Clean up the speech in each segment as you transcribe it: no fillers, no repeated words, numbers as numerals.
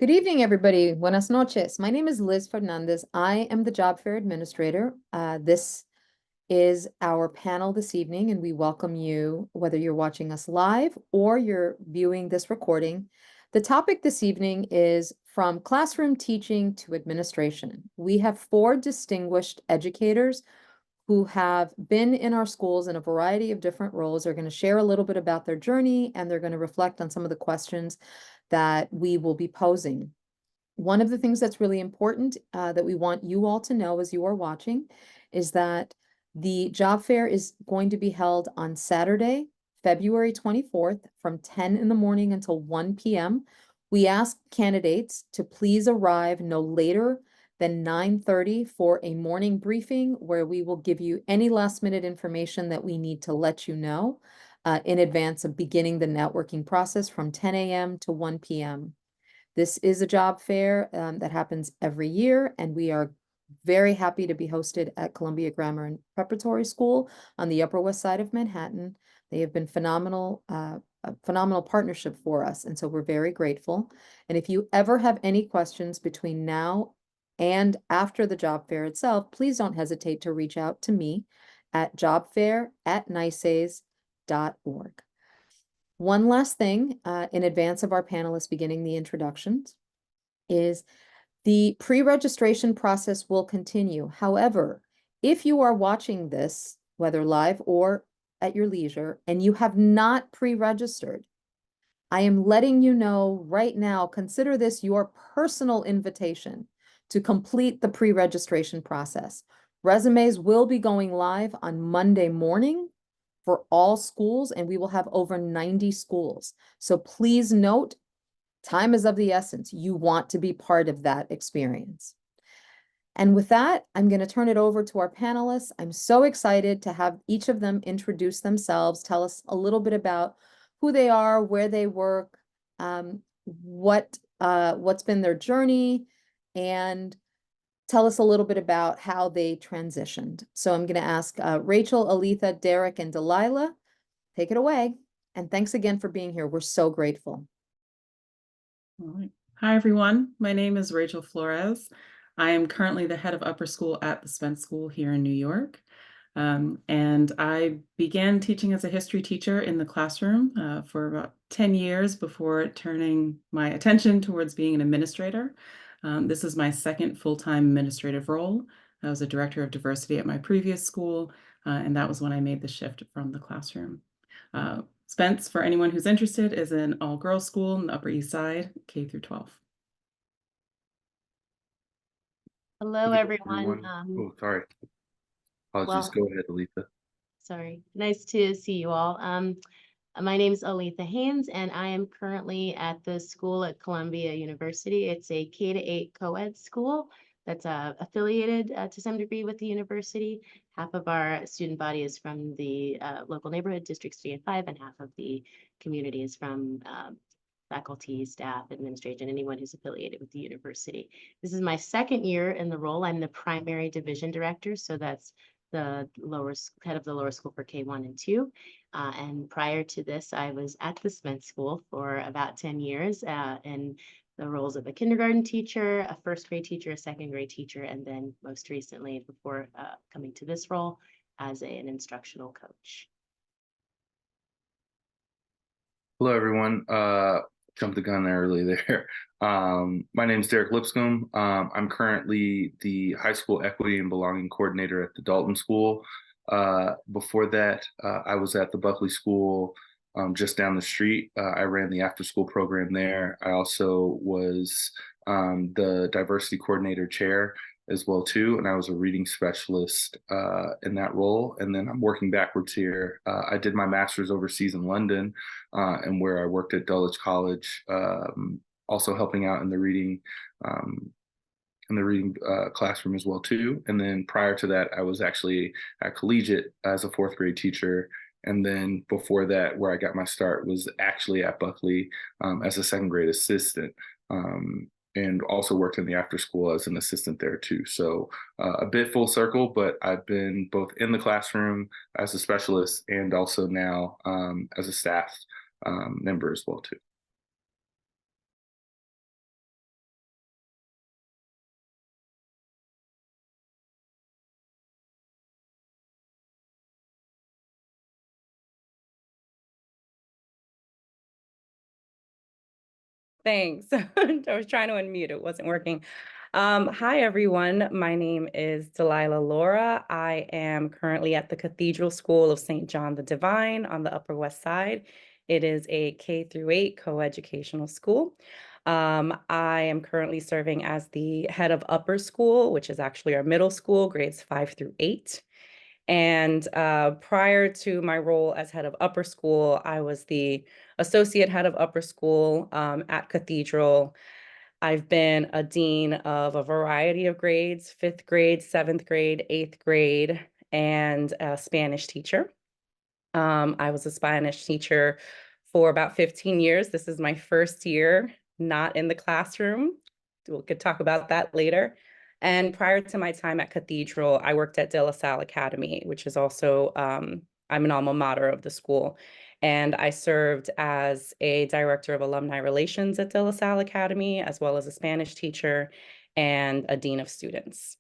Good evening, everybody. Buenas noches. My name is Liz Fernandez. I am the Job Fair Administrator. This is our panel this evening, and we welcome you, whether you're watching us live or you're viewing this recording. The topic this evening is From Classroom Teaching to Administration. We have 4 distinguished educators who have been in our schools in a variety of different roles. They're going to share a little bit about their journey, and they're going to reflect on some of the questions that we will be posing. One of the things that's really important that we want you all to know as you are watching is that the job fair is going to be held on Saturday, February 24th from 10 in the morning until 1 p.m. We ask candidates to please arrive no later than 9:30 for a morning briefing where we will give you any last minute information that we need to let you know in advance of beginning the networking process from 10 a.m. to 1 p.m. This is a job fair that happens every year, and we are very happy to be hosted at Columbia Grammar and Preparatory School on the Upper West Side of Manhattan. They have been phenomenal, a phenomenal partnership for us, and so we're very grateful. And if you ever have any questions between now and after the job fair itself, please don't hesitate to reach out to me at jobfair@NYSAIS.org. One last thing in advance of our panelists beginning the introductions is the pre-registration process will continue. However, if you are watching this, whether live or at your leisure, and you have not pre-registered, I am letting you know right now, consider this your personal invitation to complete the pre-registration process. Resumes will be going live on Monday morning for all schools, and we will have over 90 schools. So please note, time is of the essence. You want to be part of that experience. And with that, I'm going to turn it over to our panelists. I'm so excited to have each of them introduce themselves, tell us a little bit about who they are, where they work, what's been their journey, and tell us a little bit about how they transitioned. So I'm going to ask Rachel, Aletha, Derek, and Delilah. Take it away. And thanks again for being here. We're so grateful. All right. Hi, everyone. My name is Rachel Flores. I am currently the head of upper school at the Spence School here in New York. And I began teaching as a history teacher in the classroom for about 10 years before turning my attention towards being an administrator. This is my second full-time administrative role. I was a director of diversity at my previous school, and that was when I made the shift from the classroom. Spence, for anyone who's interested, is an all-girls school in the Upper East Side, K through 12. Hello, everyone. Oh, sorry. Apologies. Go ahead, Aletha. Sorry. Nice to see you all. My name is Aletha Haynes, and I am currently at the school at Columbia University. It's a K-8 co-ed school that's affiliated to some degree with the university. Half of our student body is from the local neighborhood, Districts 3 and 5, and half of the community is from faculty, staff, administration, anyone who's affiliated with the university. This is my second year in the role. I'm the primary division director, so that's the head of the lower school for K1 and 2. And prior to this, I was at the Spence School for about 10 years in the roles of a kindergarten teacher, a first grade teacher, a second grade teacher, and then most recently, before coming to this role, as an instructional coach. Hello, everyone. Jumped the gun there early there. My name is Derek Lipscomb. I'm currently the high school equity and belonging coordinator at the Dalton School. Before that, I was at the Buckley School just down the street. I ran the after school program there. I also was the diversity coordinator chair as well too, and I was a reading specialist in that role. And then I'm working backwards here. I did my master's overseas in London, and where I worked at Dulwich College, also helping out in the reading classroom as well too. And then prior to that, I was actually at collegiate as a 4th grade teacher. And then before that, where I got my start was actually at Buckley as a 2nd grade assistant. And also worked in the after school as an assistant there too. So a bit full circle, but I've been both in the classroom as a specialist and also now as a staff member as well too. Thanks. I was trying to unmute, it wasn't working. Hi, everyone. My name is Delilah Laura. I am currently at the Cathedral School of St. John the Divine on the Upper West Side. It is a K through 8 coeducational school. I am currently serving as the head of upper school, which is actually our middle school, grades 5 through 8. And prior to my role as head of upper school, I was the associate head of upper school at Cathedral. I've been a dean of a variety of grades, 5th grade, 7th grade, 8th grade, and a Spanish teacher. I was a Spanish teacher for about 15 years. This is my first year not in the classroom. We could talk about that later. And prior to my time at Cathedral, I worked at De La Salle Academy, which is also, I'm an alma mater of the school. And I served as a director of alumni relations at De La Salle Academy, as well as a Spanish teacher and a dean of students.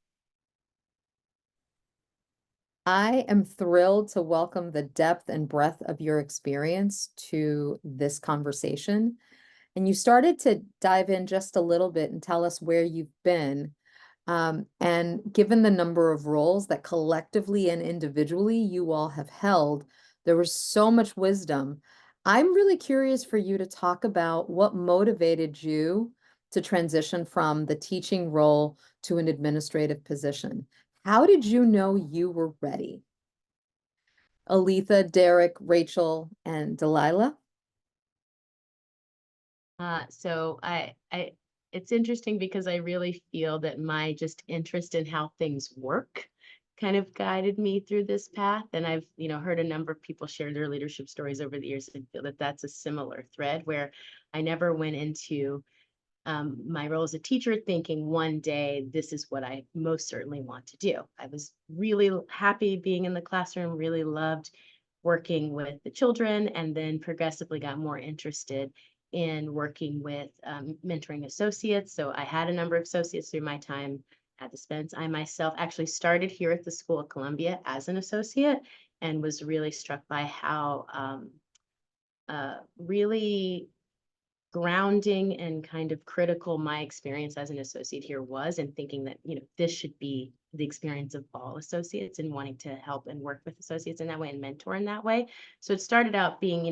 I am thrilled to welcome the depth and breadth of your experience to this conversation. And you started to dive in just a little bit and tell us where you've been. And given the number of roles that collectively and individually you all have held, there was so much wisdom. I'm really curious for you to talk about what motivated you to transition from the teaching role to an administrative position. How did you know you were ready? Aletha, Derek, Rachel, and Delilah? It's interesting because I really feel that my just interest in how things work kind of guided me through this path. And I've, heard a number of people share their leadership stories over the years and feel that that's a similar thread where I never went into my role as a teacher thinking one day this is what I most certainly want to do. I was really happy being in the classroom, really loved working with the children, and then progressively got more interested in working with mentoring associates. So I had a number of associates through my time at the Spence. I myself actually started here at the School of Columbia as an associate and was really struck by how really grounding and kind of critical my experience as an associate here was, and thinking that, this should be the experience of all associates and wanting to help and work with associates in that way and mentor in that way. So it started out being,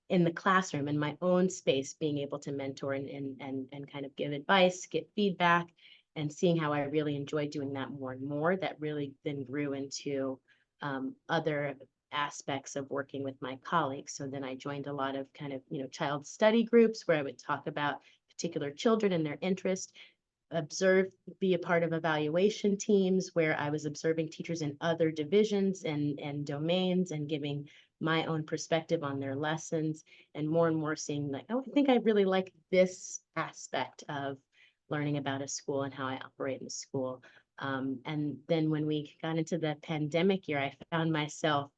in the classroom, in my own space, being able to mentor and kind of give advice, get feedback, and seeing how I really enjoyed doing that more and more. That really then grew into other aspects of working with my colleagues. So then I joined a lot of kind of, child study groups where I would talk about particular children and their interest, be a part of evaluation teams where I was observing teachers in other divisions and domains and giving my own perspective on their lessons, and more seeing like, oh, I think I really like this aspect of learning about a school and how I operate in a school. And then when we got into the pandemic year, I found myself,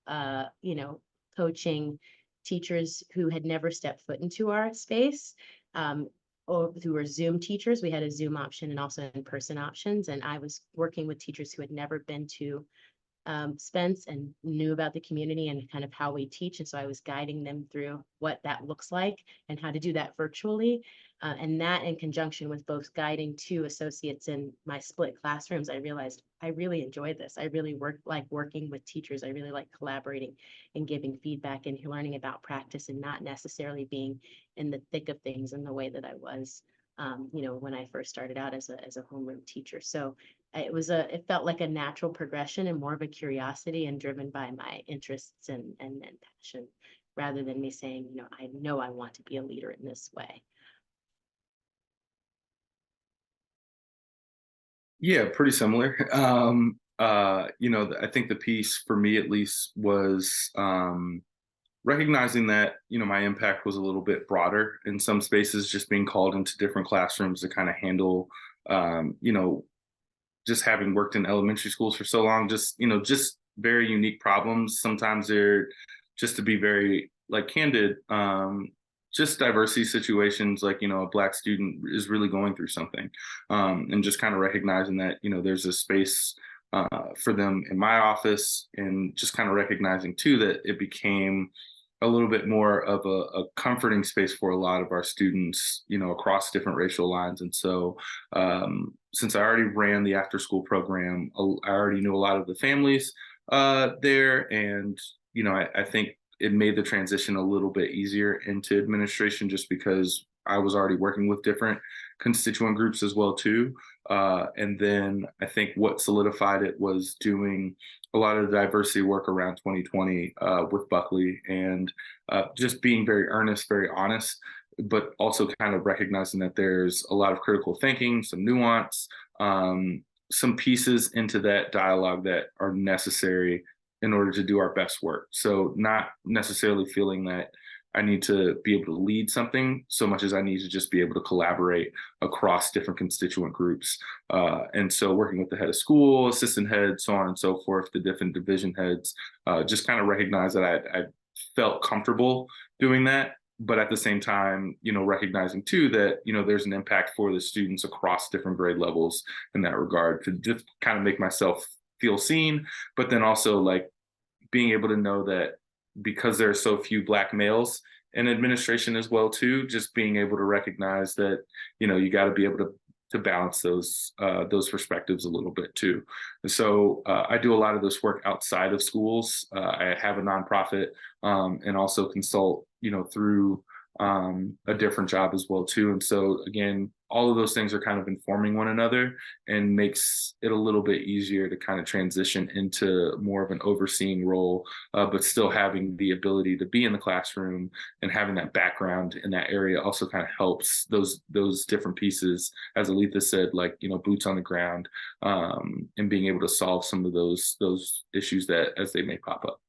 coaching teachers who had never stepped foot into our space, or who were Zoom teachers. We had a Zoom option and also in-person options. And I was working with teachers who had never been to Spence and knew about the community and kind of how we teach. And so I was guiding them through what that looks like and how to do that virtually. And that in conjunction with both guiding two associates in my split classrooms, I realized I really enjoy this. I really like working with teachers. I really like collaborating and giving feedback and learning about practice and not necessarily being in the thick of things in the way that I was, when I first started out as a homeroom teacher. So it felt like a natural progression and more of a curiosity and driven by my interests and passion, rather than me saying, I know I want to be a leader in this way. Yeah, pretty similar. I think the piece for me at least was recognizing that, my impact was a little bit broader in some spaces, just being called into different classrooms to kind of handle, just having worked in elementary schools for so long, just very unique problems. Sometimes they're, just to be very like candid, just diversity situations, like, a Black student is really going through something, and just kind of recognizing that, there's a space for them in my office, and just kind of recognizing too that it became a little bit more of a comforting space for a lot of our students, across different racial lines. And so, since I already ran the after school program, I already knew a lot of the families there. And, I think it made the transition a little bit easier into administration just because I was already working with different constituent groups as well too. And then I think what solidified it was doing a lot of the diversity work around 2020 with Buckley, and just being very earnest, very honest, but also kind of recognizing that there's a lot of critical thinking, some nuance, some pieces into that dialogue that are necessary in order to do our best work. So not necessarily feeling that I need to be able to lead something so much as I need to just be able to collaborate across different constituent groups. And so working with the head of school, assistant head, so on and so forth, the different division heads, just kind of recognize that I felt comfortable doing that. But at the same time, recognizing too that, there's an impact for the students across different grade levels in that regard, to just kind of make myself feel seen, but then also like being able to know that because there are so few Black males in administration as well too, just being able to recognize that, you got to be able to balance those perspectives a little bit too. And so I do a lot of this work outside of schools. I have a nonprofit, and also consult, through a different job as well too. And so again, all of those things are kind of informing one another and makes it a little bit easier to kind of transition into more of an overseeing role, but still having the ability to be in the classroom and having that background in that area also kind of helps those different pieces, as Aletha said, like, boots on the ground, and being able to solve some of those issues that as they may pop up.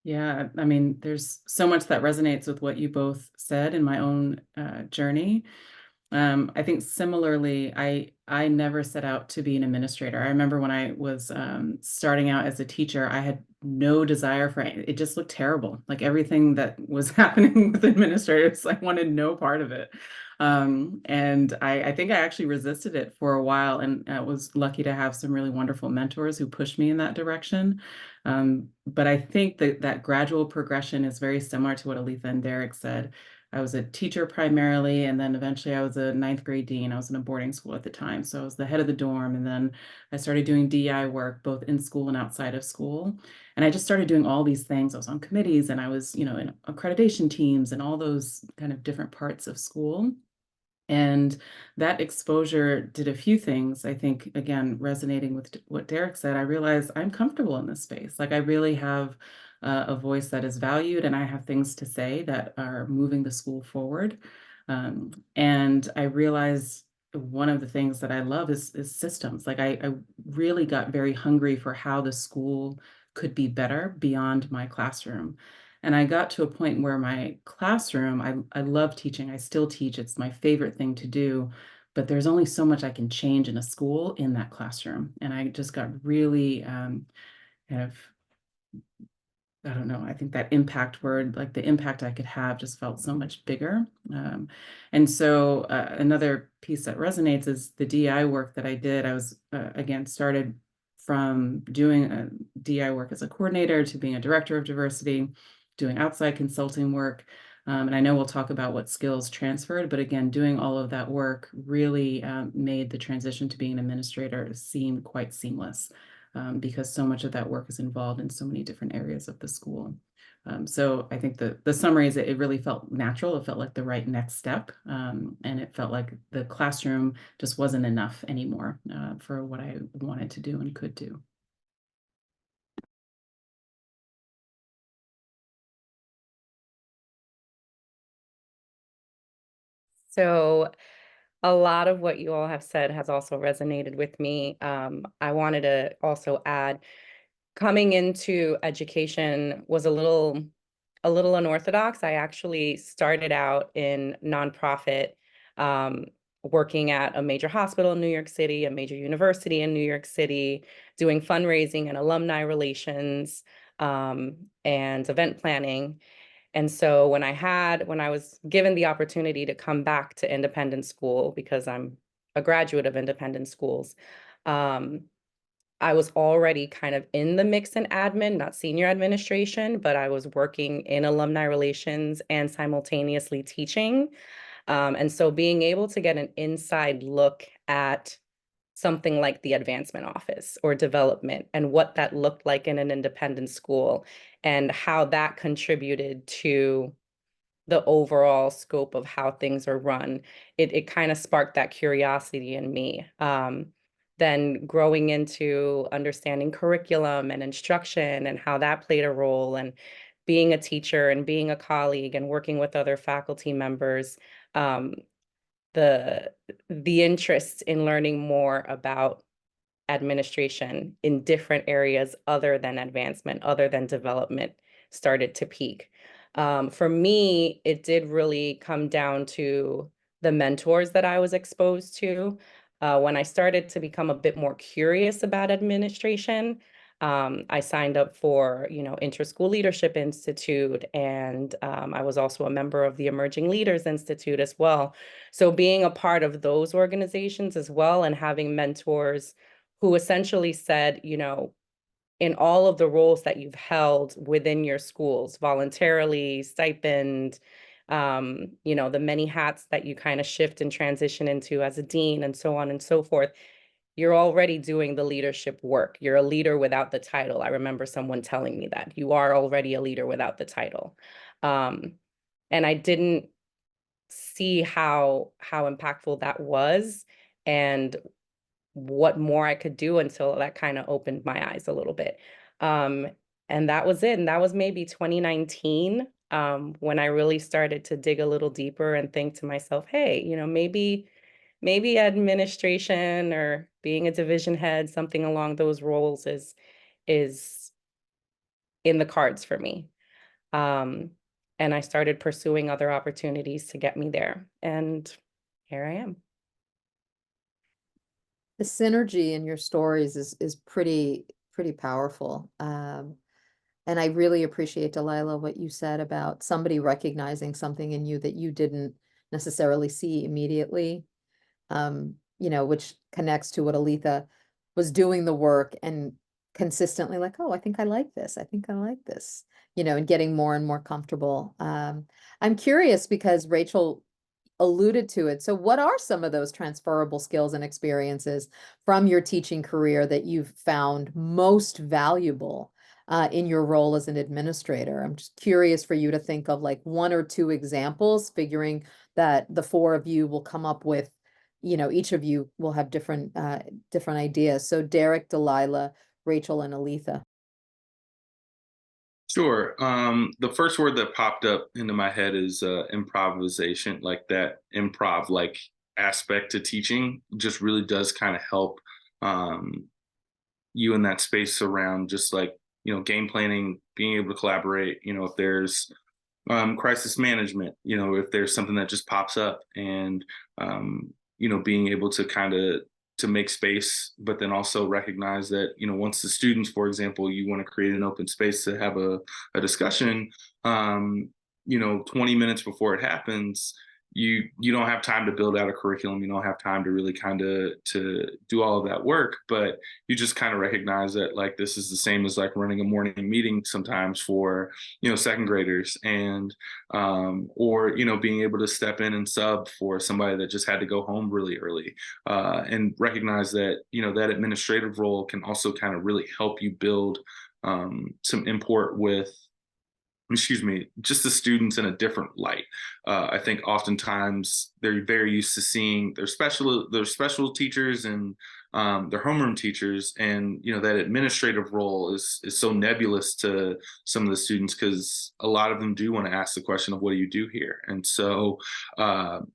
Yeah, I mean, there's so much that resonates with what you both said in my own journey. I think similarly, I never set out to be an administrator. I remember when I was starting out as a teacher, I had no desire for it. It just looked terrible. Like everything that was happening with administrators, I wanted no part of it. And I think I actually resisted it for a while, and I was lucky to have some really wonderful mentors who pushed me in that direction. But I think that that gradual progression is very similar to what Aletha and Derek said. I was a teacher primarily, and then eventually I was a ninth grade dean. I was in a boarding school at the time. So I was the head of the dorm, and then I started doing DEI work both in school and outside of school. And I just started doing all these things. I was on committees, and I was, in accreditation teams and all those kind of different parts of school. And that exposure did a few things. I think, again, resonating with what Derek said, I realized I'm comfortable in this space. Like I really have a voice that is valued, and I have things to say that are moving the school forward. And I realized one of the things that I love is systems. Like I really got very hungry for how the school could be better beyond my classroom. And I got to a point where my classroom, I love teaching. I still teach. It's my favorite thing to do. But there's only so much I can change in a school in that classroom. And I just got really kind of, I don't know, I think that impact word, like the impact I could have just felt so much bigger. And so another piece that resonates is the DI work that I did. I was, again, started from doing DI work as a coordinator to being a director of diversity, doing outside consulting work. And I know we'll talk about what skills transferred, but again, doing all of that work really made the transition to being an administrator seem quite seamless, because so much of that work is involved in so many different areas of the school. So I think the summary is that it really felt natural. It felt like the right next step. And it felt like the classroom just wasn't enough anymore for what I wanted to do and could do. So a lot of what you all have said has also resonated with me. I wanted to also add, coming into education was a little unorthodox. I actually started out in nonprofit, working at a major hospital in New York City, a major university in New York City, doing fundraising and alumni relations, and event planning. And so when I was given the opportunity to come back to independent school, because I'm a graduate of independent schools, I was already kind of in the mix in admin, not senior administration, but I was working in alumni relations and simultaneously teaching. And so being able to get an inside look at something like the advancement office or development and what that looked like in an independent school and how that contributed to the overall scope of how things are run, it kind of sparked that curiosity in me. Then growing into understanding curriculum and instruction and how that played a role, and being a teacher and being a colleague and working with other faculty members, um, the the interest in learning more about administration in different areas other than advancement, other than development, started to peak. For me, it did really come down to the mentors that I was exposed to. When I started to become a bit more curious about administration, I signed up for, Interschool Leadership Institute, and I was also a member of the Emerging Leaders Institute as well. So being a part of those organizations as well and having mentors who essentially said, in all of the roles that you've held within your schools, voluntarily, stipend, the many hats that you kind of shift and transition into as a dean and so on and so forth, you're already doing the leadership work. You're a leader without the title. I remember someone telling me that you are already a leader without the title. And I didn't see how impactful that was and what more I could do until that kind of opened my eyes a little bit. Um, and that was it. And that was maybe 2019, when I really started to dig a little deeper and think to myself, hey, maybe administration or being a division head, something along those roles is in the cards for me. And I started pursuing other opportunities to get me there. And here I am. The synergy in your stories is pretty powerful. And I really appreciate, Delilah, what you said about somebody recognizing something in you that you didn't necessarily see immediately. Which connects to what Aletha was doing the work and consistently like, oh, I think I like this. I think I like this, and getting more and more comfortable. I'm curious because Rachel alluded to it. So what are some of those transferable skills and experiences from your teaching career that you've found most valuable in your role as an administrator? I'm just curious for you to think of like one or two examples, figuring that the four of you will come up with, each of you will have different ideas. So Derek, Delilah, Rachel, and Aletha. Sure. The first word that popped up into my head is improvisation, like that improv like aspect to teaching just really does kind of help um, you in that space around just like, game planning, being able to collaborate, if there's crisis management, if there's something that just pops up and, being able to kind of to make space, but then also recognize that, once the students, for example, you want to create an open space to have a discussion, 20 minutes before it happens, you don't have time to build out a curriculum. You don't have time to really kind of to do all of that work, but you just kind of recognize that like this is the same as like running a morning meeting sometimes for second graders, and or being able to step in and sub for somebody that just had to go home really early, and recognize that that administrative role can also kind of really help you build some import with just the students in a different light. I think oftentimes they're very used to seeing their special teachers and their homeroom teachers, and that administrative role is so nebulous to some of the students because a lot of them do want to ask the question of what do you do here, and so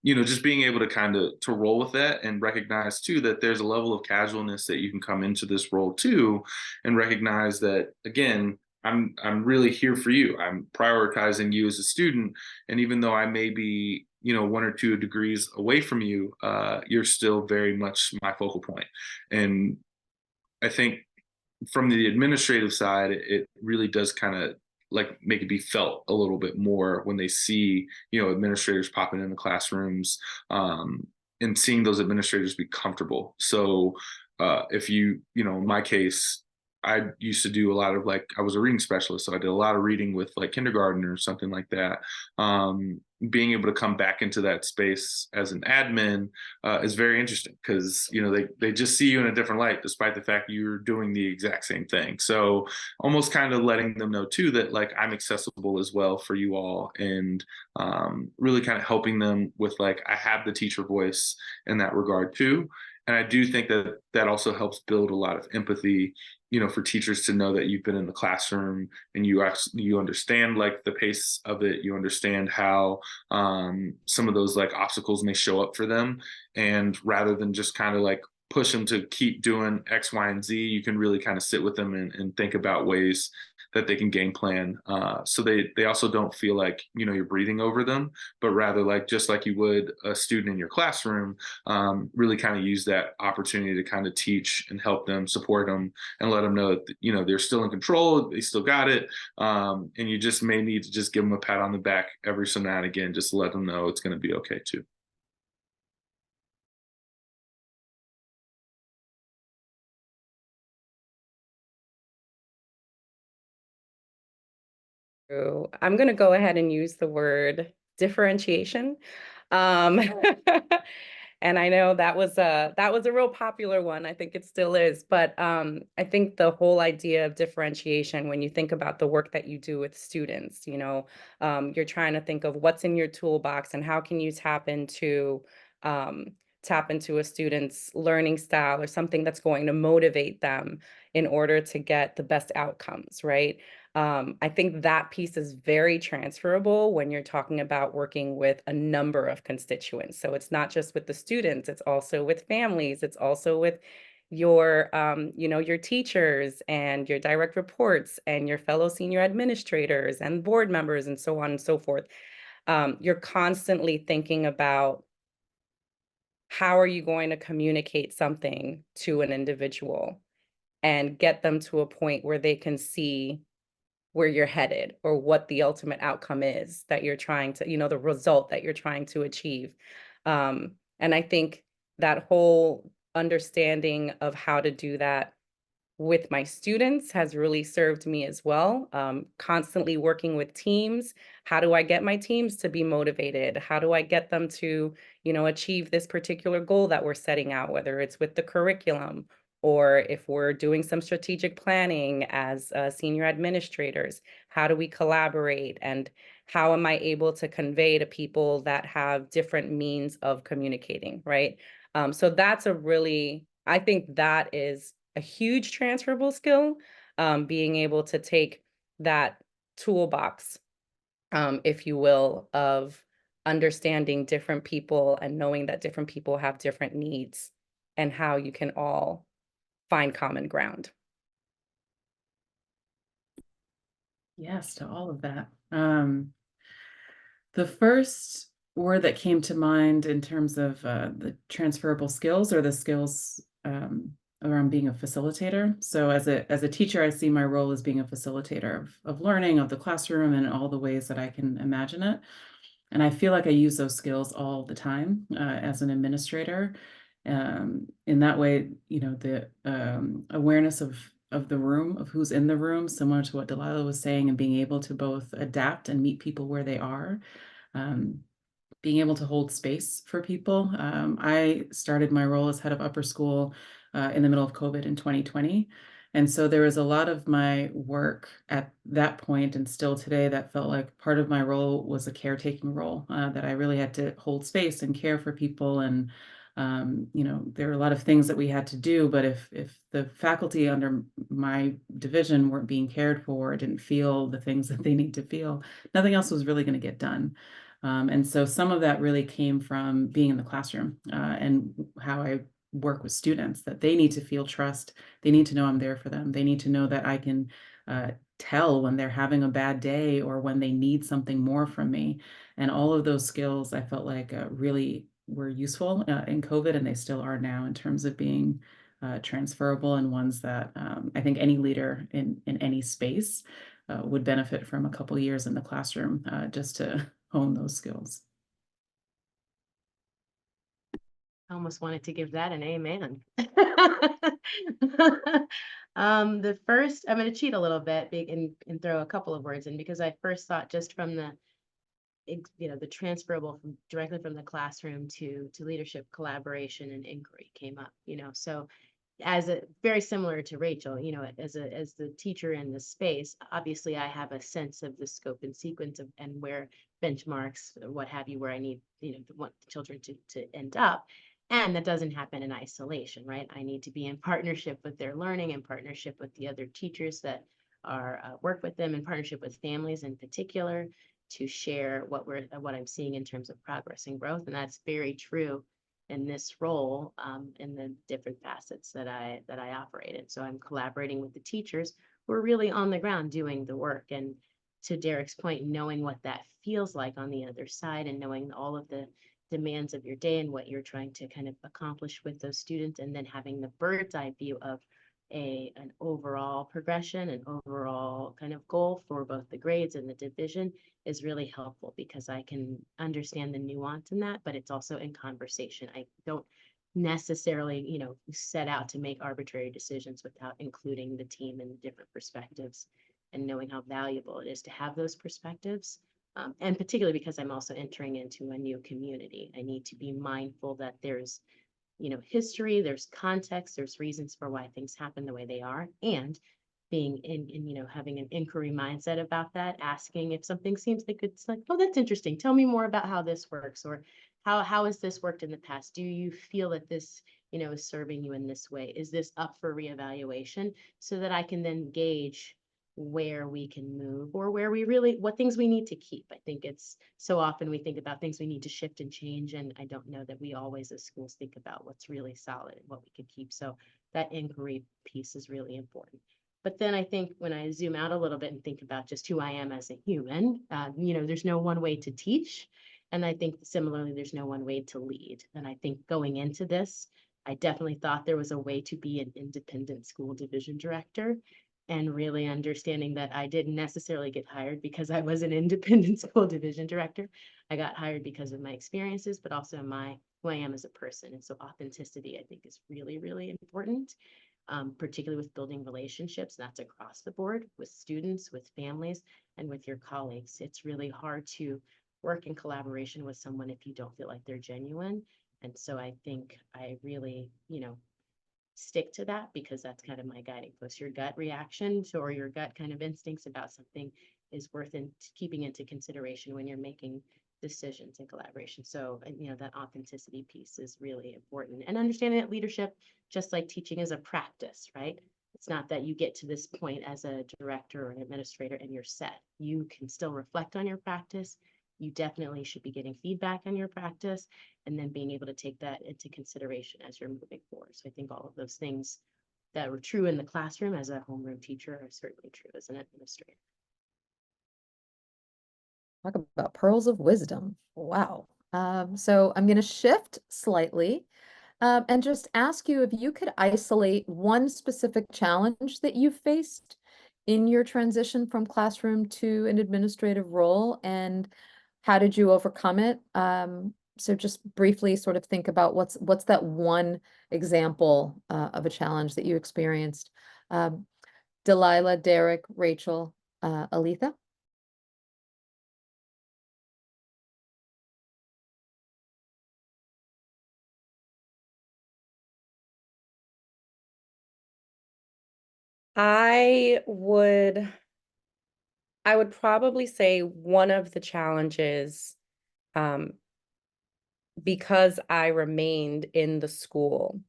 just being able to kind of to roll with that and recognize too that there's a level of casualness that you can come into this role too, and recognize that again, I'm really here for you. I'm prioritizing you as a student. And even though I may be, one or two degrees away from you, you're still very much my focal point. And I think from the administrative side, it really does kind of like make it be felt a little bit more when they see, administrators popping in the classrooms, and seeing those administrators be comfortable. So if you know, in my case, I used to do a lot of like, I was a reading specialist, so I did a lot of reading with like kindergarten or something like that. Being able to come back into that space as an admin is very interesting because, you know, they just see you in a different light, despite the fact you're doing the exact same thing. So almost kind of letting them know too that like I'm accessible as well for you all, and really kind of helping them with like, I have the teacher voice in that regard too. And I do think that that also helps build a lot of empathy, you know, for teachers to know that you've been in the classroom and you understand like the pace of it. You understand how some of those like obstacles may show up for them, and rather than just kind of like push them to keep doing X, Y, and Z, you can really kind of sit with them and think about ways that they can game plan. So they also don't feel like, you know, you're breathing over them, but rather like just like you would a student in your classroom, really kind of use that opportunity to kind of teach and help them, support them, and let them know that, you know, they're still in control, they still got it, and you just may need to just give them a pat on the back every so now and again, just to let them know it's going to be okay too. True. I'm going to go ahead and use the word differentiation. Um, and I know that was a real popular one. I think it still is, but I think the whole idea of differentiation, when you think about the work that you do with students, you know, you're trying to think of what's in your toolbox and how can you um, tap into a student's learning style or something that's going to motivate them in order to get the best outcomes, right? I think that piece is very transferable when you're talking about working with a number of constituents. So it's not just with the students, it's also with families, it's also with your, you know, your teachers and your direct reports and your fellow senior administrators and board members and so on and so forth. You're constantly thinking about how are you going to communicate something to an individual and get them to a point where they can see where you're headed or what the ultimate outcome is that you're trying to, you know, the result that you're trying to achieve. And I think that whole understanding of how to do that with my students has really served me as well. Constantly working with teams. How do I get my teams to be motivated? How do I get them to, you know, achieve this particular goal that we're setting out, whether it's with the curriculum or if we're doing some strategic planning as senior administrators? How do we collaborate? And how am I able to convey to people that have different means of communicating, right? So that's a really, I think that is a huge transferable skill, being able to take that toolbox, if you will, of understanding different people and knowing that different people have different needs and how you can all find common ground. Yes, to all of that. The first word that came to mind in terms of the transferable skills or the skills around being a facilitator. So as a teacher, I see my role as being a facilitator of learning, of the classroom, and all the ways that I can imagine it. And I feel like I use those skills all the time as an administrator. In that way, you know, the awareness of the room, of who's in the room, similar to what Delilah was saying, and being able to both adapt and meet people where they are. Um, Being able to hold space for people. I started my role as head of upper school in the middle of COVID in 2020. And so there was a lot of my work at that point and still today that felt like part of my role was a caretaking role, that I really had to hold space and care for people. And, you know, there were a lot of things that we had to do, but if the faculty under my division weren't being cared for, didn't feel the things that they need to feel, nothing else was really going to get done. And so some of that really came from being in the classroom and how I work with students, that they need to feel trust. They need to know I'm there for them. They need to know that I can tell when they're having a bad day or when they need something more from me. And all of those skills I felt like really were useful in COVID, and they still are now in terms of being transferable, and ones that I think any leader in any space would benefit from a couple years in the classroom just to hone those skills. I almost wanted to give that an amen. The first, I'm going to cheat a little bit and throw a couple of words in, because I first thought just from the the transferable from directly from the classroom to leadership, collaboration, and inquiry came up. So as a very similar to Rachel, as the teacher in the space, obviously I have a sense of the scope and sequence of and where benchmarks, what have you, where I need, want the children to end up. And that doesn't happen in isolation, right? I need to be in partnership with their learning, in partnership with the other teachers that are work with them, in partnership with families in particular, to share what I'm seeing in terms of progress and growth. And that's very true in this role, in the different facets that I operate in. So I'm collaborating with the teachers who are really on the ground doing the work. And to Derek's point, knowing what that feels like on the other side, and knowing all of the demands of your day and what you're trying to kind of accomplish with those students, and then having the bird's eye view of an overall progression, an overall kind of goal for both the grades and the division is really helpful, because I can understand the nuance in that, but it's also in conversation. I don't necessarily, set out to make arbitrary decisions without including the team and the different perspectives, and knowing how valuable it is to have those perspectives. And particularly because I'm also entering into a new community, I need to be mindful that there's history, there's context, there's reasons for why things happen the way they are, and being in having an inquiry mindset about that, asking if something seems like it's like, oh, that's interesting, tell me more about how this works, or how has this worked in the past? Do you feel that this, is serving you in this way? Is this up for reevaluation? So that I can then gauge where we can move, or where what things we need to keep. I think it's so often we think about things we need to shift and change, and I don't know that we always as schools think about what's really solid and what we could keep. So that inquiry piece is really important. But then I think when I zoom out a little bit and think about just who I am as a human, there's no one way to teach. And I think similarly, there's no one way to lead. And I think going into this, I definitely thought there was a way to be an independent school division director, and really understanding that I didn't necessarily get hired because I was an independent school division director. I got hired because of my experiences, but also who I am as a person. And so authenticity, I think, is really, really important, particularly with building relationships. That's across the board with students, with families, and with your colleagues. It's really hard to work in collaboration with someone if you don't feel like they're genuine. And so I think I really, stick to that, because that's kind of my guiding post. Your gut reaction or your gut kind of instincts about something is worth keeping into consideration when you're making decisions in collaboration. So, that authenticity piece is really important, and understanding that leadership, just like teaching, is a practice, right? It's not that you get to this point as a director or an administrator and you're set. You can still reflect on your practice. You definitely should be getting feedback on your practice, and then being able to take that into consideration as you're moving forward. So I think all of those things that were true in the classroom as a homeroom teacher are certainly true as an administrator. Talk about pearls of wisdom. Wow. So I'm going to shift slightly, and just ask you if you could isolate one specific challenge that you faced in your transition from classroom to an administrative role, and how did you overcome it? So just briefly sort of think about what's that one example of a challenge that you experienced. Um, Delilah, Derek, Rachel, Aletha. I would probably say one of the challenges, um, because I remained in the school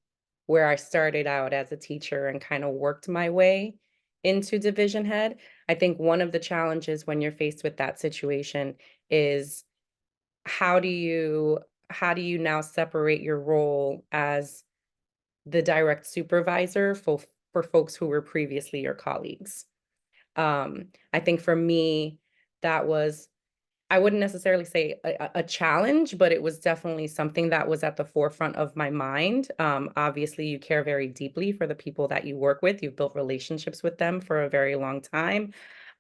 where I started out as a teacher and kind of worked my way into division head. I think one of the challenges when you're faced with that situation is how do you now separate your role as the direct supervisor for folks who were previously your colleagues? I think for me, that was, I wouldn't necessarily say a challenge, but it was definitely something that was at the forefront of my mind. Obviously, you care very deeply for the people that you work with. You've built relationships with them for a very long time.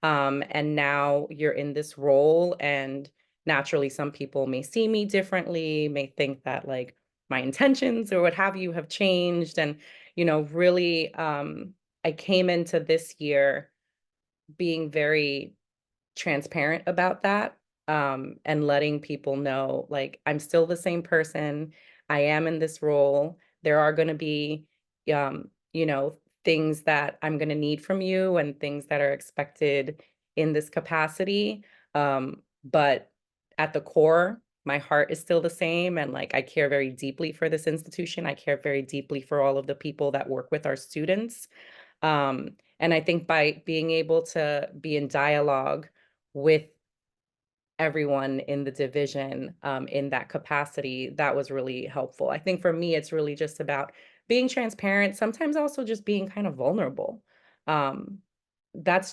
And now you're in this role, and naturally, some people may see me differently, may think that, like, my intentions or what have you have changed. And, really, I came into this year being very transparent about that, and letting people know, like, I'm still the same person. I am in this role. There are going to be, um, you know, things that I'm going to need from you and things that are expected in this capacity. But at the core, my heart is still the same. And like, I care very deeply for this institution. I care very deeply for all of the people that work with our students. And I think by being able to be in dialogue with everyone in the division, in that capacity, that was really helpful. I think for me, it's really just about being transparent, sometimes also just being kind of vulnerable. Um, that's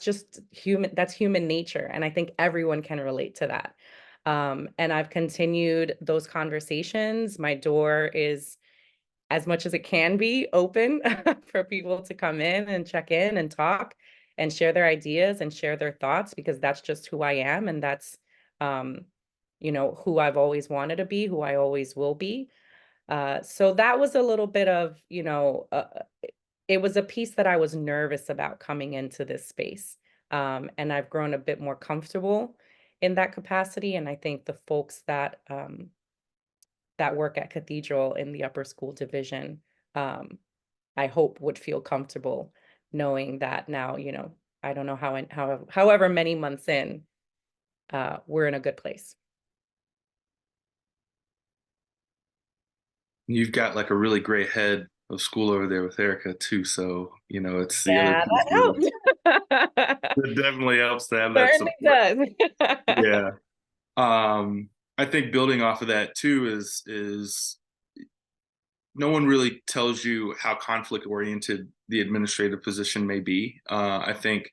human nature. And I think everyone can relate to that. And I've continued those conversations. My door is, as much as it can be, open for people to come in and check in and talk and share their ideas and share their thoughts, because that's just who I am. And that's, um, who I've always wanted to be, who I always will be. So that was a little bit of, it was a piece that I was nervous about coming into this space. And I've grown a bit more comfortable in that capacity. And I think the folks that work at Cathedral in the upper school division, um, I hope would feel comfortable knowing that now, I don't know however many months in, we're in a good place. You've got like a really great head of school over there with Erica too. So, it's the other Yeah, piece that helps. that definitely helps to have that Certainly support. does. Yeah. I think building off of that too is no one really tells you how conflict oriented the administrative position may be. I think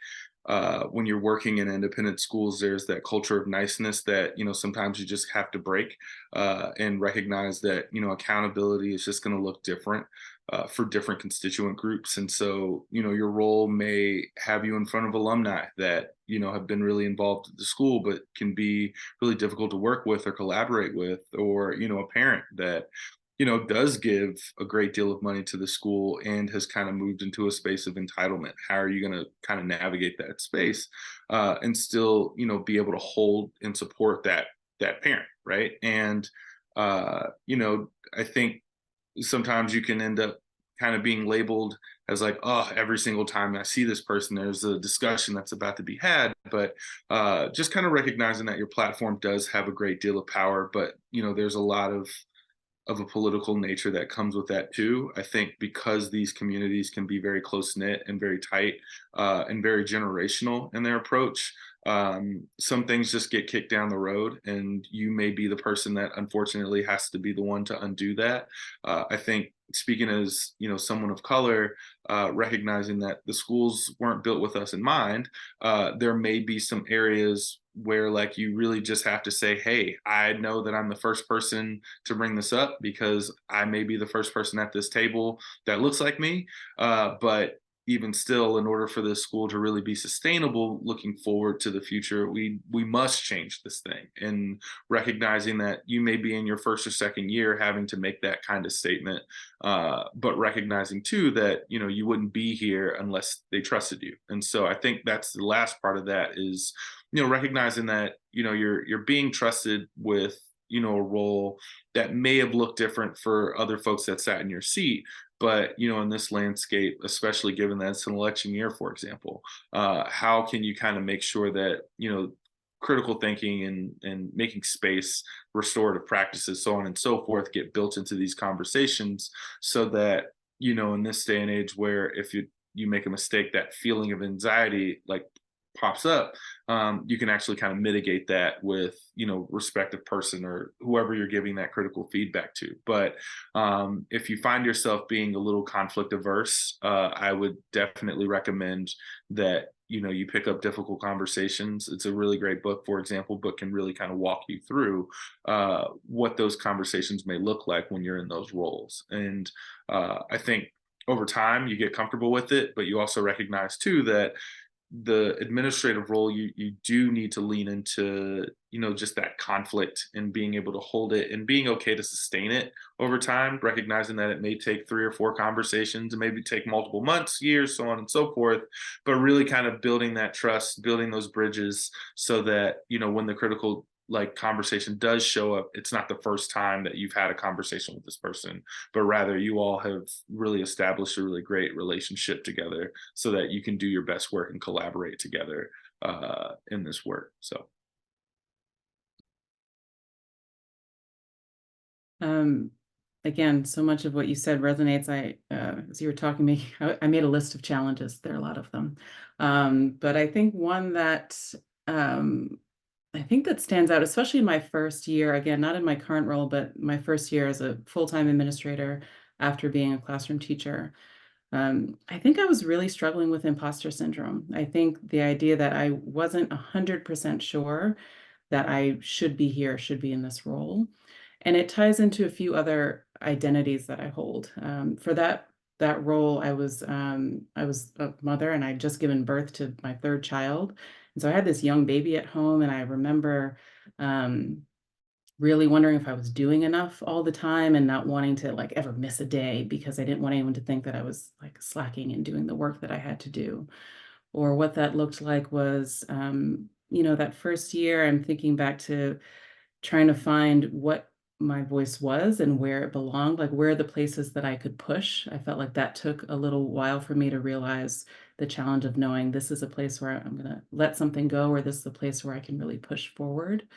when you're working in independent schools, there's that culture of niceness that sometimes you just have to break, and recognize that accountability is just going to look different for different constituent groups. And so your role may have you in front of alumni that have been really involved at the school, but can be really difficult to work with or collaborate with, or a parent that does give a great deal of money to the school and has kind of moved into a space of entitlement. How are you going to kind of navigate that space, and still, be able to hold and support that parent, right? And I think sometimes you can end up kind of being labeled as like, oh, every single time I see this person, there's a discussion that's about to be had. But just kind of recognizing that your platform does have a great deal of power, but there's a lot of a political nature that comes with that too. I think because these communities can be very close knit and very tight, and very generational in their approach, some things just get kicked down the road, and you may be the person that unfortunately has to be the one to undo that. I think speaking as someone of color, recognizing that the schools weren't built with us in mind, there may be some areas where like you really just have to say, hey, I know that I'm the first person to bring this up because I may be the first person at this table that looks like me, but even still, in order for this school to really be sustainable looking forward to the future, we must change this thing. And recognizing that you may be in your first or second year having to make that kind of statement, but recognizing too that you wouldn't be here unless they trusted you. And so I think that's the last part of that is recognizing that you're being trusted with a role that may have looked different for other folks that sat in your seat. But in this landscape, especially given that it's an election year, for example, how can you kind of make sure that critical thinking and making space, restorative practices, so on and so forth, get built into these conversations, so that in this day and age where if you make a mistake, that feeling of anxiety like pops up, you can actually kind of mitigate that with respective person or whoever you're giving that critical feedback to. But if you find yourself being a little conflict averse, I would definitely recommend that you pick up Difficult Conversations. It's a really great book, for example, but can really kind of walk you through what those conversations may look like when you're in those roles. And I think over time you get comfortable with it, but you also recognize too that the administrative role, you do need to lean into, just that conflict and being able to hold it and being okay to sustain it over time, recognizing that it may take 3 or 4 conversations and maybe take multiple months, years, so on and so forth, but really kind of building that trust, building those bridges so that, when the critical like conversation does show up, it's not the first time that you've had a conversation with this person, but rather you all have really established a really great relationship together so that you can do your best work and collaborate together in this work. So Um, again, so much of what you said resonates. As you were talking to me, I made a list of challenges. There are a lot of them. But I think one that I think that stands out, especially in my first year, again, not in my current role, but my first year as a full-time administrator after being a classroom teacher. I think I was really struggling with imposter syndrome. I think the idea that I wasn't 100% sure that I should be here, should be in this role. And it ties into a few other identities that I hold. For that role, I was a mother, and I'd just given birth to my third child. And so I had this young baby at home, and I remember really wondering if I was doing enough all the time and not wanting to like ever miss a day because I didn't want anyone to think that I was like slacking and doing the work that I had to do. Or what that looked like was, that first year, I'm thinking back to trying to find what my voice was and where it belonged, like where are the places that I could push. I felt like that took a little while for me to realize the challenge of knowing this is a place where I'm going to let something go, or this is a place where I can really push forward.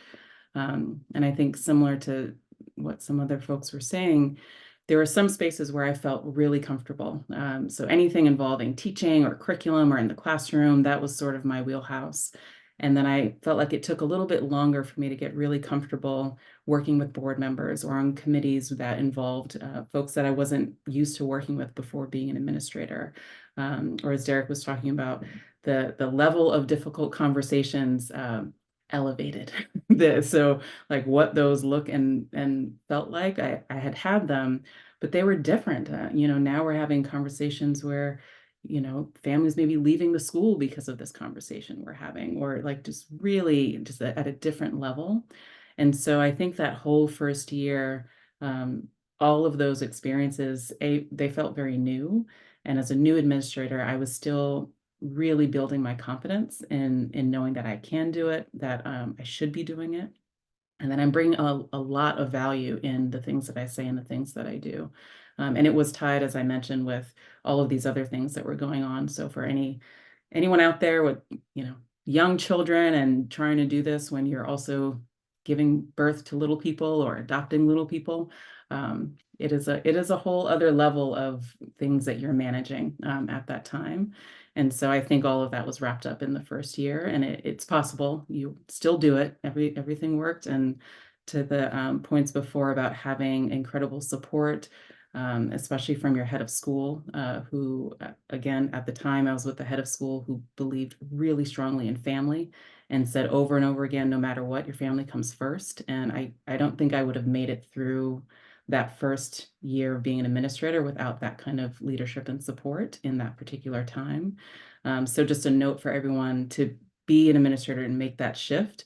And I think similar to what some other folks were saying, there were some spaces where I felt really comfortable. So anything involving teaching or curriculum or in the classroom, that was sort of my wheelhouse. And then I felt like it took a little bit longer for me to get really comfortable working with board members or on committees that involved folks that I wasn't used to working with before being an administrator. Or as Derek was talking about, the level of difficult conversations elevated. So like what those look and felt like, I had them, but they were different. Now we're having conversations where families may be leaving the school because of this conversation we're having, or like just really just at a different level. And so I think that whole first year, all of those experiences, they felt very new. And as a new administrator, I was still really building my confidence in knowing that I can do it, that I should be doing it, and then I'm bringing a lot of value in the things that I say and the things that I do. And it was tied, as I mentioned, with all of these other things that were going on. So for anyone out there with, young children and trying to do this when you're also giving birth to little people or adopting little people, it is a whole other level of things that you're managing at that time. And so I think all of that was wrapped up in the first year, and it's possible you still do it. Everything worked. And to the points before about having incredible support, especially from your head of school, who, again, at the time I was with the head of school who believed really strongly in family and said over and over again, no matter what, your family comes first. And I don't think I would have made it through that first year of being an administrator without that kind of leadership and support in that particular time. So just a note for everyone to be an administrator and make that shift.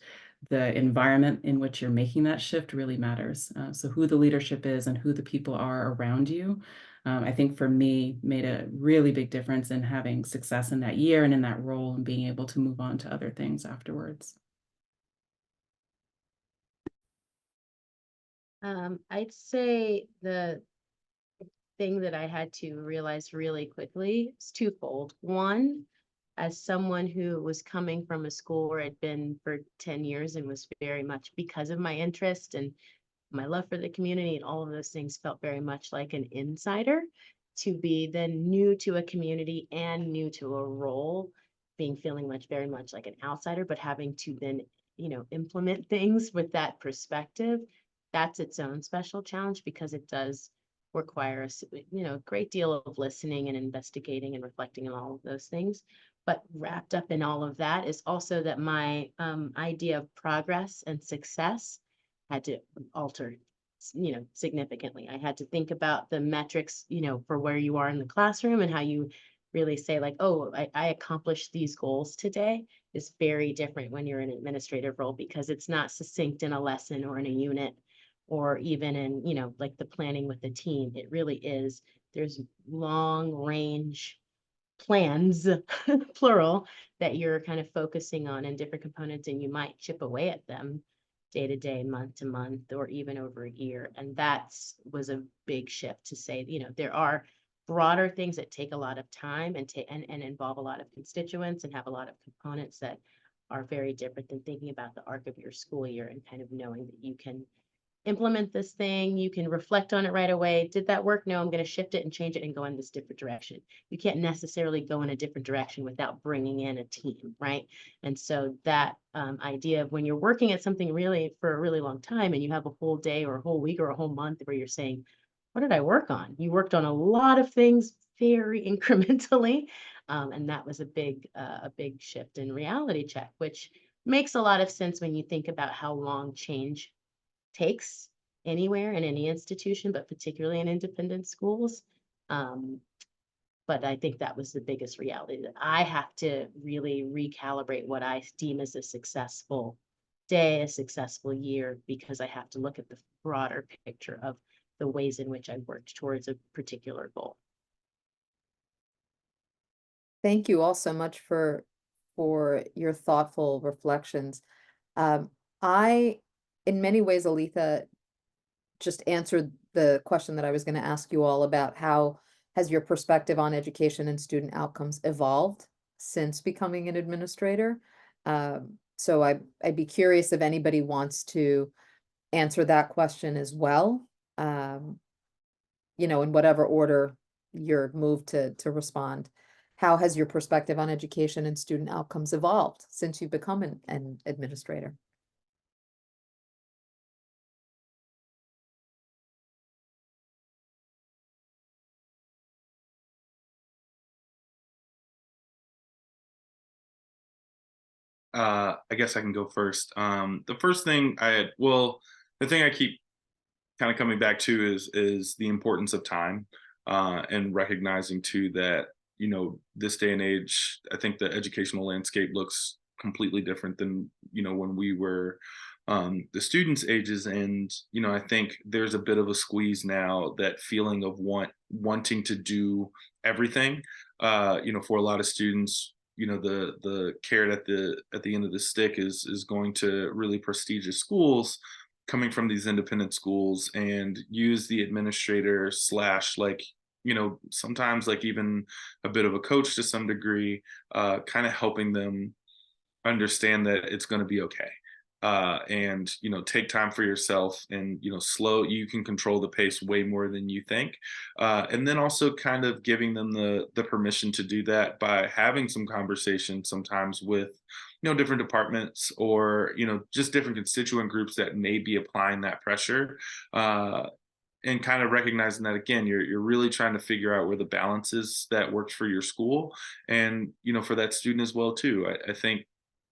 The environment in which you're making that shift really matters. So who the leadership is and who the people are around you, I think for me made a really big difference in having success in that year and in that role and being able to move on to other things afterwards. I'd say the thing that I had to realize really quickly is twofold. One, as someone who was coming from a school where I'd been for 10 years and was very much because of my interest and my love for the community and all of those things felt very much like an insider, to be then new to a community and new to a role, feeling very much like an outsider, but having to then, implement things with that perspective. That's its own special challenge because it does require a great deal of listening and investigating and reflecting on all of those things. But wrapped up in all of that is also that my idea of progress and success had to alter, significantly. I had to think about the metrics, for where you are in the classroom and how you really say like, oh, I accomplished these goals today is very different when you're in an administrative role, because it's not succinct in a lesson or in a unit or even in, like the planning with the team. It really is, there's long range plans, plural, that you're kind of focusing on in different components, and you might chip away at them day to day, month to month, or even over a year. And was a big shift to say, there are broader things that take a lot of time and involve a lot of constituents and have a lot of components that are very different than thinking about the arc of your school year and kind of knowing that you can implement this thing, you can reflect on it right away. Did that work? No, I'm going to shift it and change it and go in this different direction. You can't necessarily go in a different direction without bringing in a team, right? And so that idea of when you're working at something really for a really long time and you have a whole day or a whole week or a whole month where you're saying, what did I work on? You worked on a lot of things very incrementally. And that was a big shift in reality check, which makes a lot of sense when you think about how long change takes anywhere in any institution, but particularly in independent schools. But I think that was the biggest reality, that I have to really recalibrate what I deem as a successful day, a successful year, because I have to look at the broader picture of the ways in which I worked towards a particular goal. Thank you all so much for your thoughtful reflections. I, in many ways, Aletha just answered the question that I was going to ask you all about how has your perspective on education and student outcomes evolved since becoming an administrator. So I'd be curious if anybody wants to answer that question as well. In whatever order you're moved to respond. How has your perspective on education and student outcomes evolved since you've become an administrator? I guess I can go first. The first thing the thing I keep kind of coming back to is the importance of time, and recognizing too that this day and age, I think the educational landscape looks completely different than when we were the students' ages, and I think there's a bit of a squeeze now. That feeling of wanting to do everything, for a lot of students. The carrot at the end of the stick is going to really prestigious schools coming from these independent schools, and use the administrator slash, like, sometimes like even a bit of a coach to some degree, kind of helping them understand that it's going to be okay. And take time for yourself, and you can control the pace way more than you think. And then also kind of giving them the permission to do that by having some conversation sometimes with different departments, or just different constituent groups that may be applying that pressure. And kind of recognizing that, again, you're really trying to figure out where the balance is that works for your school, and for that student as well too. I think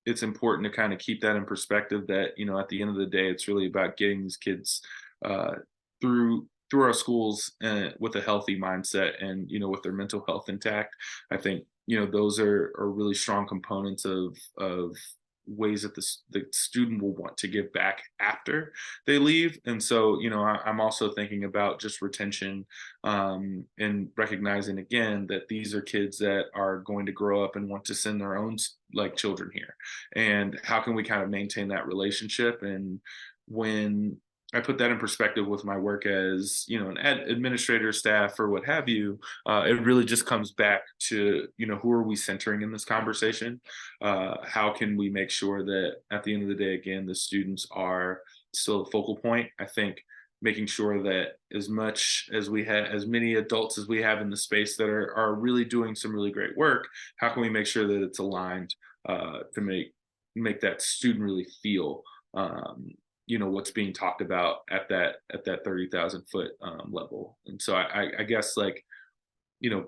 it's important to kind of keep that in perspective, that at the end of the day, it's really about getting these kids uh, through our schools, with a healthy mindset, and with their mental health intact. I think those are really strong components of ways that the student will want to give back after they leave. And so I'm also thinking about just retention, and recognizing again that these are kids that are going to grow up and want to send their own like children here, and how can we kind of maintain that relationship. And when I put that in perspective with my work as an administrator, staff, or what have you, it really just comes back to who are we centering in this conversation? How can we make sure that at the end of the day, again, the students are still the focal point? I think making sure that as much as we have, as many adults as we have in the space that are really doing some really great work, how can we make sure that it's aligned, to make that student really feel what's being talked about at that 30,000 foot level. And so I guess, like,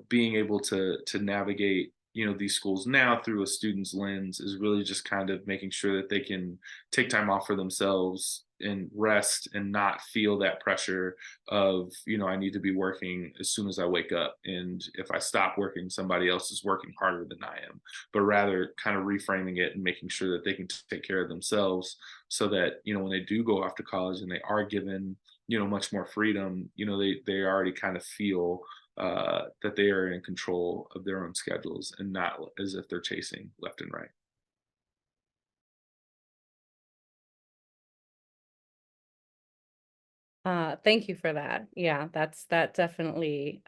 being able to navigate these schools now through a student's lens is really just kind of making sure that they can take time off for themselves, rest and not feel that pressure of, I need to be working as soon as I wake up. And if I stop working, somebody else is working harder than I am, but rather kind of reframing it and making sure that they can take care of themselves so that, when they do go off to college and they are given, much more freedom, they already kind of feel that they are in control of their own schedules and not as if they're chasing left and right. Thank you for that. Yeah, that definitely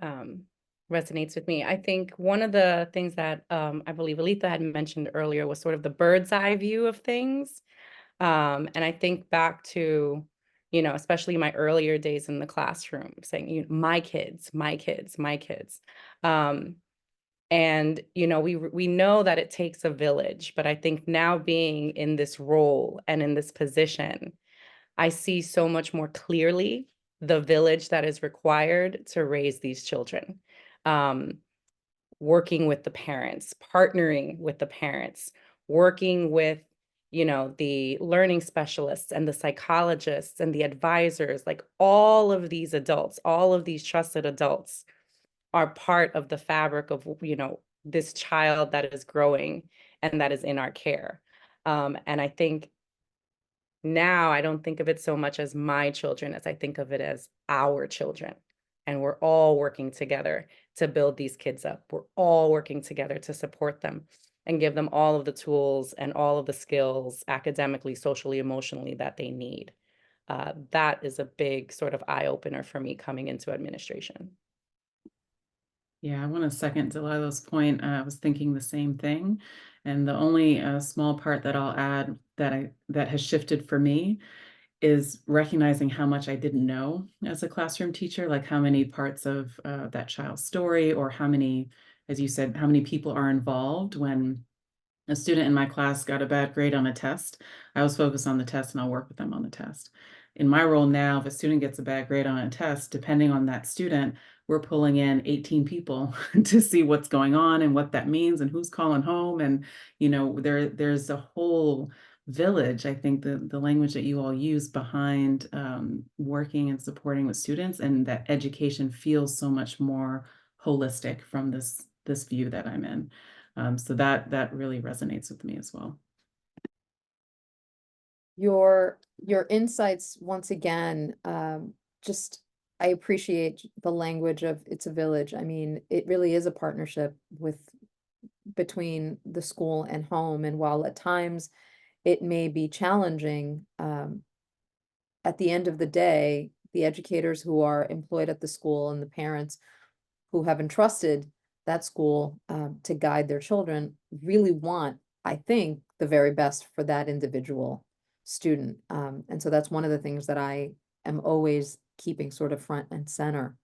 resonates with me. I think one of the things that I believe Alita had mentioned earlier was sort of the bird's eye view of things. And I think back to, especially my earlier days in the classroom, saying, my kids, my kids, my kids. And we know that it takes a village, but I think now being in this role and in this position, I see so much more clearly the village that is required to raise these children. Working with the parents, partnering with the parents, working with, the learning specialists and the psychologists and the advisors, like all of these adults, all of these trusted adults are part of the fabric of, this child that is growing and that is in our care. And I think now I don't think of it so much as my children as I think of it as our children. And we're all working together to build these kids up. We're all working together to support them and give them all of the tools and all of the skills academically, socially, emotionally that they need. That is a big sort of eye opener for me coming into administration. Yeah, I want to second Delilah's point. I was thinking the same thing. And the only small part that I'll add that has shifted for me is recognizing how much I didn't know as a classroom teacher, like how many parts of that child's story, or how many, as you said, how many people are involved. When a student in my class got a bad grade on a test, I was focused on the test and I'll work with them on the test. In my role now, if a student gets a bad grade on a test, depending on that student, we're pulling in 18 people to see what's going on and what that means and who's calling home. And, there's a whole village, I think the language that you all use behind working and supporting with students, and that education feels so much more holistic from this view that I'm in. So that really resonates with me as well. Your insights once again, just I appreciate the language of it's a village. I mean, it really is a partnership between the school and home. And while at times it may be challenging, at the end of the day, the educators who are employed at the school and the parents who have entrusted that school to guide their children really want, I think, the very best for that individual student. And so that's one of the things that I am always keeping sort of front and center.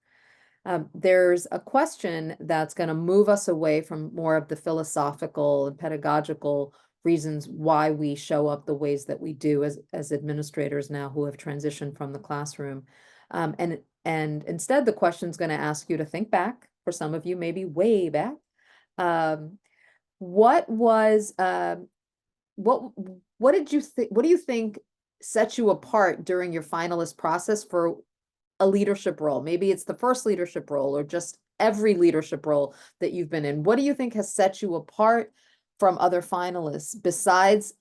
There's a question that's going to move us away from more of the philosophical and pedagogical reasons why we show up the ways that we do as administrators now who have transitioned from the classroom. And instead, the question is going to ask you to think back, for some of you, maybe way back. What was what did you think? What do you think set you apart during your finalist process for a leadership role? Maybe it's the first leadership role or just every leadership role that you've been in. What do you think has set you apart from other finalists besides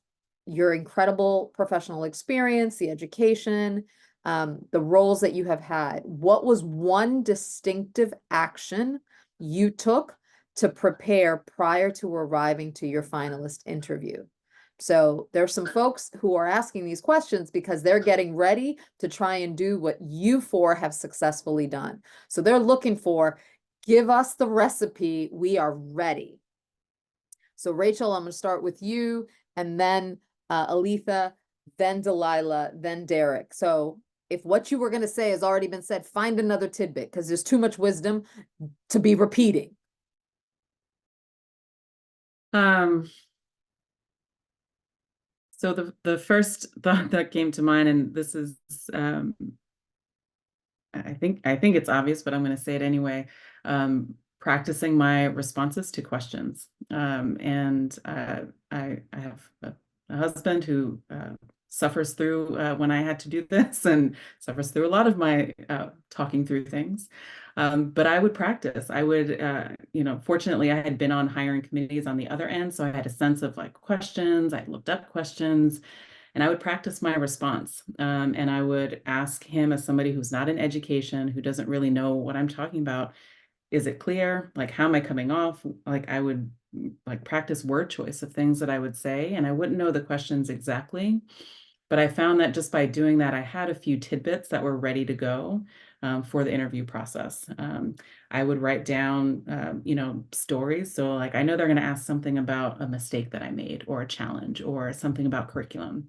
your incredible professional experience, the education, the roles that you have had? What was one distinctive action you took to prepare prior to arriving to your finalist interview? So there's some folks who are asking these questions because they're getting ready to try and do what you four have successfully done. So they're looking for, give us the recipe, we are ready. So Rachel, I'm going to start with you, and then Aletha, then Delilah, then Derek. So if what you were going to say has already been said, find another tidbit because there's too much wisdom to be repeating. So the first thought that came to mind, and this is I think it's obvious, but I'm going to say it anyway. Practicing my responses to questions. And I have a husband who suffers through when I had to do this, and suffers through a lot of my talking through things. But I would practice. I would, fortunately, I had been on hiring committees on the other end, so I had a sense of like questions. I looked up questions, and I would practice my response. And I would ask him, as somebody who's not in education, who doesn't really know what I'm talking about, is it clear? Like, how am I coming off? Like, I would like practice word choice of things that I would say, and I wouldn't know the questions exactly. But I found that just by doing that, I had a few tidbits that were ready to go for the interview process. I would write down, stories. So like, I know they're going to ask something about a mistake that I made, or a challenge, or something about curriculum.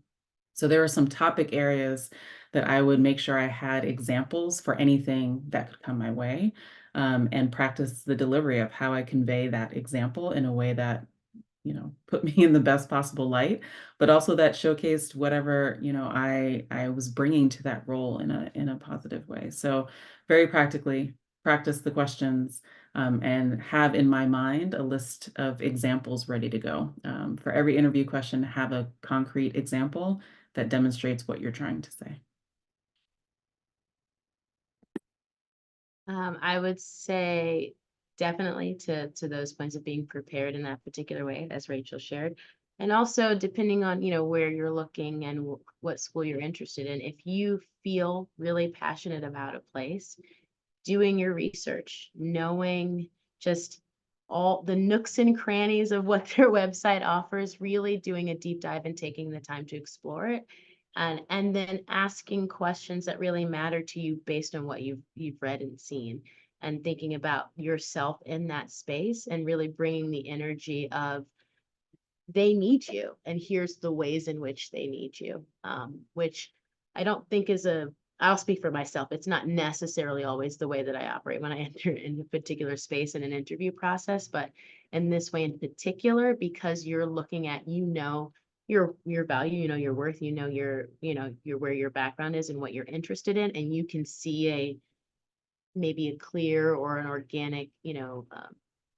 So there were some topic areas that I would make sure I had examples for anything that could come my way, and practice the delivery of how I convey that example in a way that, put me in the best possible light, but also that showcased whatever, I was bringing to that role in a positive way. So very practically practice the questions, and have in my mind a list of examples ready to go. For every interview question, have a concrete example that demonstrates what you're trying to say. I would say definitely to those points of being prepared in that particular way, as Rachel shared. And also depending on, where you're looking and what school you're interested in, if you feel really passionate about a place, doing your research, knowing just all the nooks and crannies of what their website offers, really doing a deep dive and taking the time to explore it. And then asking questions that really matter to you based on what you've read and seen, and thinking about yourself in that space, and really bringing the energy of they need you, and here's the ways in which they need you, which I don't think is I'll speak for myself. It's not necessarily always the way that I operate when I enter in a particular space in an interview process, but in this way in particular, because you're looking at, your value, your worth, your where your background is and what you're interested in, and you can see maybe a clear or an organic,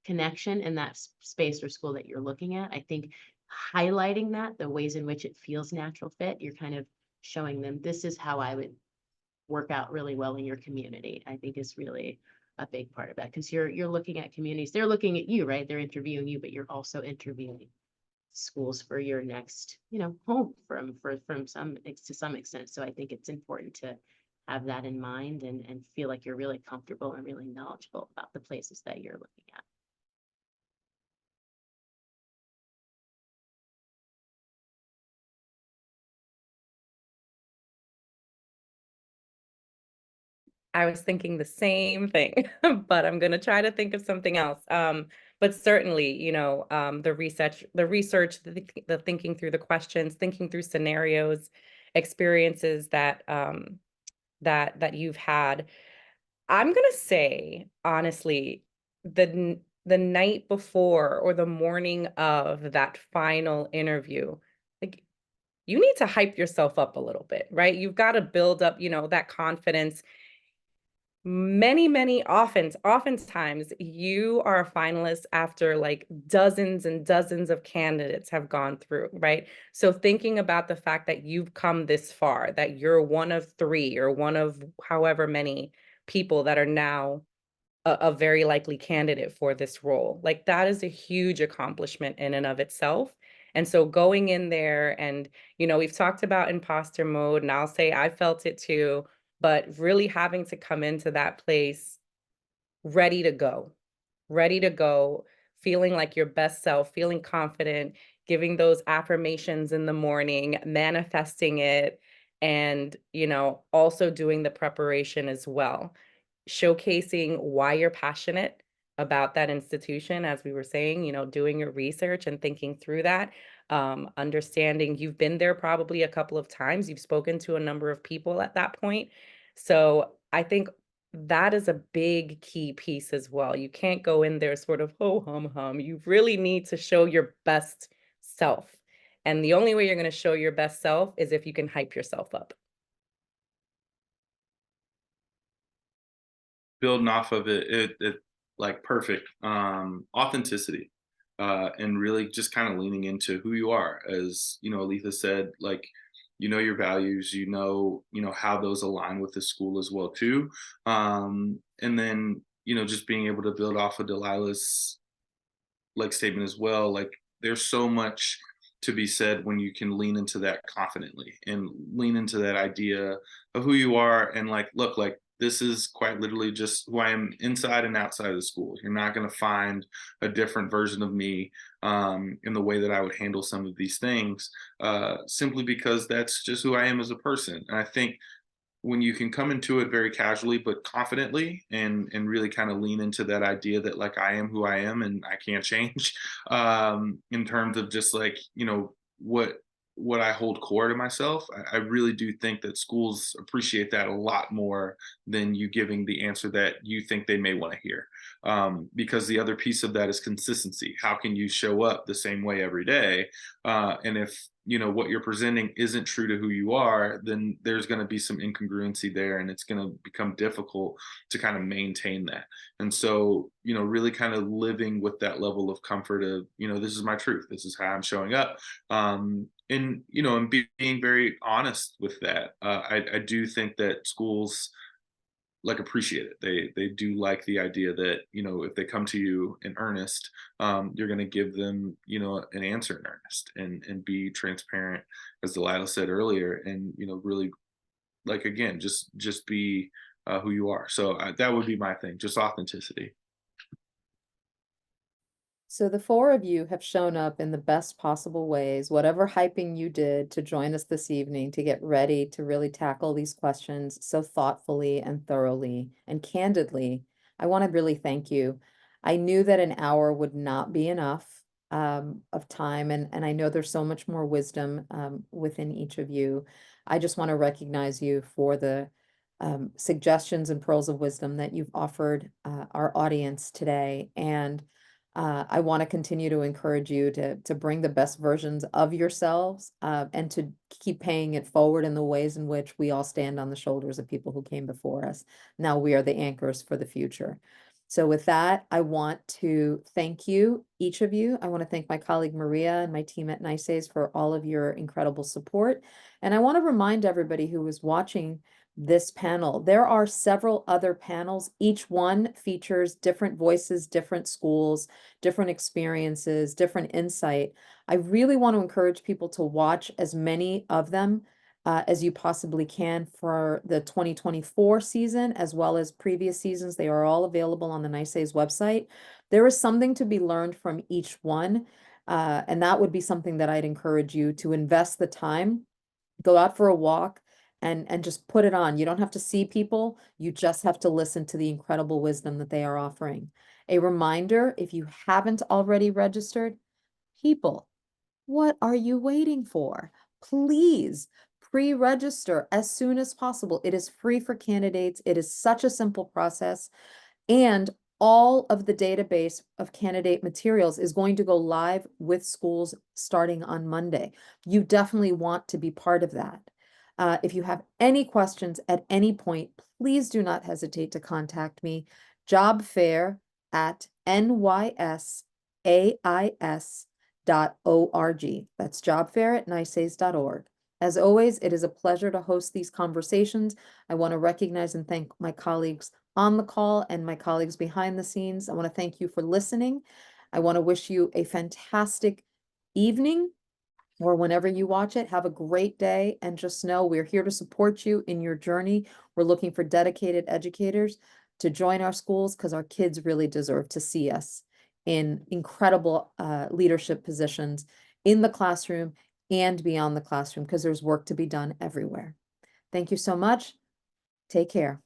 connection in that space or school that you're looking at. I think highlighting that, the ways in which it feels natural fit, you're kind of showing them, this is how I would work out really well in your community, I think is really a big part of that. Because you're looking at communities, they're looking at you, right? They're interviewing you, but you're also interviewing schools for your next, home from to some extent. So I think it's important to have that in mind, and feel like you're really comfortable and really knowledgeable about the places that you're looking at. I was thinking the same thing, but I'm gonna try to think of something else. But certainly, the the thinking through the questions, thinking through scenarios, experiences that you've had. I'm gonna say, honestly, the night before or the morning of that final interview, like, you need to hype yourself up a little bit, right? You've got to build up, that confidence. Oftentimes you are a finalist after like dozens and dozens of candidates have gone through, right? So thinking about the fact that you've come this far, that you're one of three or one of however many people that are now a very likely candidate for this role, like that is a huge accomplishment in and of itself. And so going in there and, we've talked about imposter mode, and I'll say I felt it too, but really having to come into that place ready to go, ready to go, feeling like your best self, feeling confident, giving those affirmations in the morning, manifesting it, and, also doing the preparation as well, showcasing why you're passionate about that institution, as we were saying, doing your research and thinking through that, understanding you've been there probably a couple of times, you've spoken to a number of people at that point. So I think that is a big key piece as well. You can't go in there sort of ho hum hum. You really need to show your best self. And the only way you're going to show your best self is if you can hype yourself up. Building off of it like perfect authenticity, and really just kind of leaning into who you are, as Aletha said, like you know your values, you know how those align with the school as well too. And then, just being able to build off of Delilah's like statement as well, like there's so much to be said when you can lean into that confidently and lean into that idea of who you are, and like, look, like this is quite literally just who I am inside and outside of the school. You're not going to find a different version of me in the way that I would handle some of these things, simply because that's just who I am as a person. And I think when you can come into it very casually but confidently, and really kind of lean into that idea that like I am who I am and I can't change, in terms of just like, what I hold core to myself. I really do think that schools appreciate that a lot more than you giving the answer that you think they may want to hear, because the other piece of that is consistency. How can you show up the same way every day, and if what you're presenting isn't true to who you are, then there's going to be some incongruency there, and it's going to become difficult to kind of maintain that. And so, really kind of living with that level of comfort of, this is my truth, this is how I'm showing up, and being very honest with that. I do think that schools like appreciate it. They do like the idea that, if they come to you in earnest, you're going to give them, an answer in earnest, and be transparent, as Delilah said earlier, and really, like, again, just be who you are. So that would be my thing, just authenticity. So the four of you have shown up in the best possible ways, whatever hyping you did to join us this evening to get ready to really tackle these questions so thoughtfully and thoroughly and candidly. I want to really thank you. I knew that an hour would not be enough of time, and I know there's so much more wisdom within each of you. I just want to recognize you for the suggestions and pearls of wisdom that you've offered our audience today. And I want to continue to encourage you to bring the best versions of yourselves, and to keep paying it forward in the ways in which we all stand on the shoulders of people who came before us. Now we are the anchors for the future. So with that, I want to thank you, each of you. I want to thank my colleague Maria and my team at NYSAIS for all of your incredible support. And I want to remind everybody who is watching this panel, there are several other panels. Each one features different voices, different schools, different experiences, different insight. I really want to encourage people to watch as many of them as you possibly can for the 2024 season, as well as previous seasons. They are all available on the NYSAIS website. There is something to be learned from each one, and that would be something that I'd encourage you to invest the time, go out for a walk, and just put it on. You don't have to see people, you just have to listen to the incredible wisdom that they are offering. A reminder, if you haven't already registered, people, what are you waiting for? Please pre-register as soon as possible. It is free for candidates. It is such a simple process. And all of the database of candidate materials is going to go live with schools starting on Monday. You definitely want to be part of that. If you have any questions at any point, please do not hesitate to contact me. jobfair@nysais.org. That's jobfair@nysais.org. As always, it is a pleasure to host these conversations. I want to recognize and thank my colleagues on the call and my colleagues behind the scenes. I want to thank you for listening. I want to wish you a fantastic evening, or whenever you watch it. Have a great day, and just know we're here to support you in your journey. We're looking for dedicated educators to join our schools, because our kids really deserve to see us in incredible leadership positions in the classroom and beyond the classroom, because there's work to be done everywhere. Thank you so much. Take care.